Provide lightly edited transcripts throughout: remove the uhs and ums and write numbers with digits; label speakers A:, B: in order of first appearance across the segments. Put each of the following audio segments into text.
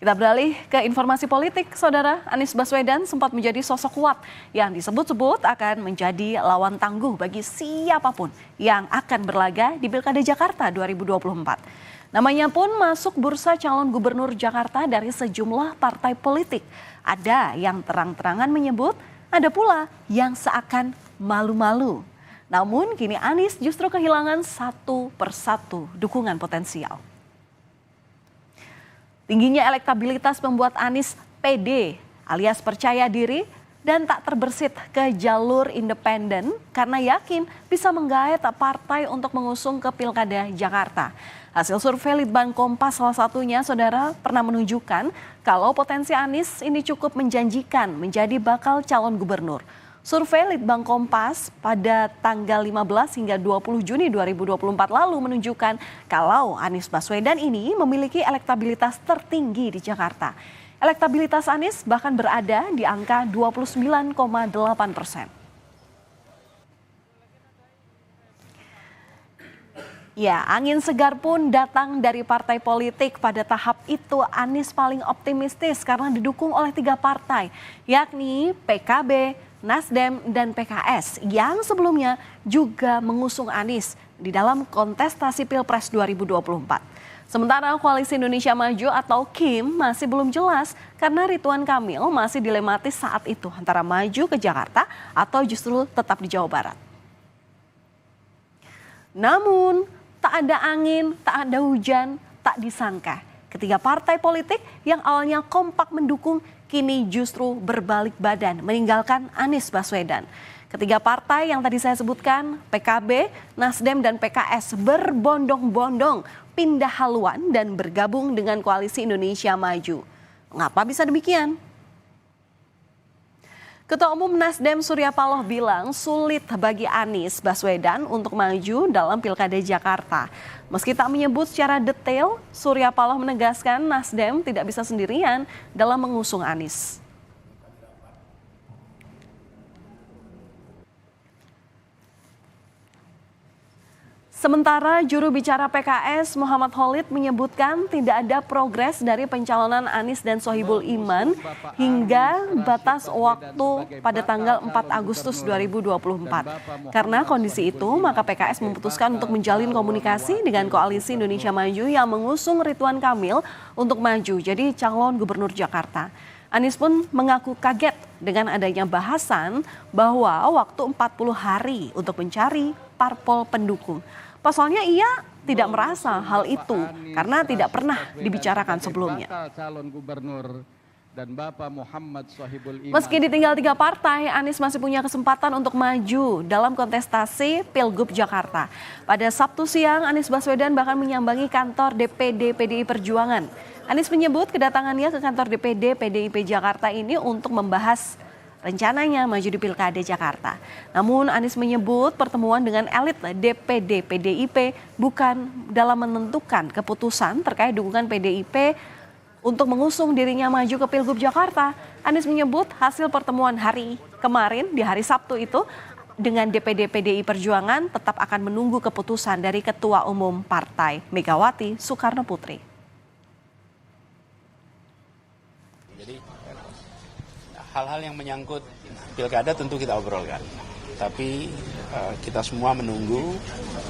A: Kita beralih ke informasi politik, Saudara. Anies Baswedan sempat menjadi sosok kuat yang disebut-sebut akan menjadi lawan tangguh bagi siapapun yang akan berlaga di Pilkada Jakarta 2024. Namanya pun masuk bursa calon gubernur Jakarta dari sejumlah partai politik. Ada yang terang-terangan menyebut, ada pula yang seakan malu-malu. Namun kini Anies justru kehilangan satu persatu dukungan potensial. Tingginya elektabilitas membuat Anies pede alias percaya diri dan tak terbersit ke jalur independen karena yakin bisa menggait partai untuk mengusung ke Pilkada Jakarta. Hasil survei Litbang Kompas salah satunya, Saudara, pernah menunjukkan kalau potensi Anies ini cukup menjanjikan menjadi bakal calon gubernur. Survei Litbang Kompas pada tanggal 15 hingga 20 Juni 2024 lalu menunjukkan kalau Anies Baswedan ini memiliki elektabilitas tertinggi di Jakarta. Elektabilitas Anies bahkan berada di angka 29,8%. Ya, angin segar pun datang dari partai politik. Pada tahap itu Anies paling optimistis karena didukung oleh 3 partai, yakni PKB, Nasdem, dan PKS yang sebelumnya juga mengusung Anies di dalam kontestasi Pilpres 2024. Sementara Koalisi Indonesia Maju atau KIM masih belum jelas karena Ridwan Kamil masih dilematis saat itu antara maju ke Jakarta atau justru tetap di Jawa Barat. Namun tak ada angin, tak ada hujan, tak disangka ketiga partai politik yang awalnya kompak mendukung kini justru berbalik badan meninggalkan Anies Baswedan. Ketiga partai yang tadi saya sebutkan, PKB, Nasdem, dan PKS berbondong-bondong pindah haluan dan bergabung dengan Koalisi Indonesia Maju. Mengapa bisa demikian? Ketua Umum Nasdem Surya Paloh bilang sulit bagi Anies Baswedan untuk maju dalam Pilkada Jakarta. Meski tak menyebut secara detail, Surya Paloh menegaskan Nasdem tidak bisa sendirian dalam mengusung Anies. Sementara juru bicara PKS Muhammad Khalid menyebutkan tidak ada progres dari pencalonan Anies dan Sohibul Iman hingga batas waktu pada tanggal 4 Agustus 2024. Karena kondisi itu, maka PKS memutuskan untuk menjalin komunikasi dengan Koalisi Indonesia Maju yang mengusung Ridwan Kamil untuk maju jadi calon gubernur Jakarta. Anies pun mengaku kaget dengan adanya bahasan bahwa waktu 40 hari untuk mencari parpol pendukung. Pasalnya ia tidak merasa hal itu karena tidak pernah dibicarakan sebelumnya. Meski ditinggal 3 partai, Anies masih punya kesempatan untuk maju dalam kontestasi Pilgub Jakarta. Pada Sabtu siang, Anies Baswedan bahkan menyambangi kantor DPD PDI Perjuangan. Anies menyebut kedatangannya ke kantor DPD PDIP Jakarta ini untuk membahas rencananya maju di Pilkada Jakarta. Namun Anies menyebut pertemuan dengan elit DPD PDIP bukan dalam menentukan keputusan terkait dukungan PDIP untuk mengusung dirinya maju ke Pilgub Jakarta. Anies menyebut hasil pertemuan hari kemarin di hari Sabtu itu dengan DPD PDI Perjuangan tetap akan menunggu keputusan dari Ketua Umum Partai Megawati Soekarno Putri.
B: Hal-hal yang menyangkut pilkada tentu kita obrolkan, tapi kita semua menunggu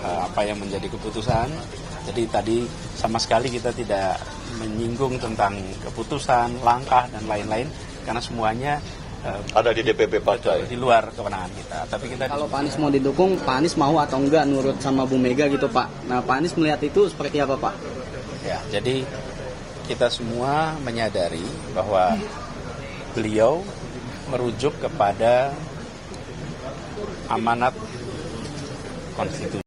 B: apa yang menjadi keputusan. Jadi tadi sama sekali kita tidak menyinggung tentang keputusan, langkah, dan lain-lain, karena semuanya
C: ada di DPP partai,
B: di luar kewenangan kita. Tapi kita
D: kalau Pak Anies mau didukung, Pak Anies mau atau enggak nurut sama Bu Mega gitu Pak. Nah Pak Anies melihat itu seperti apa Pak?
B: Ya, jadi kita semua menyadari bahwa beliau merujuk kepada amanat konstitusi.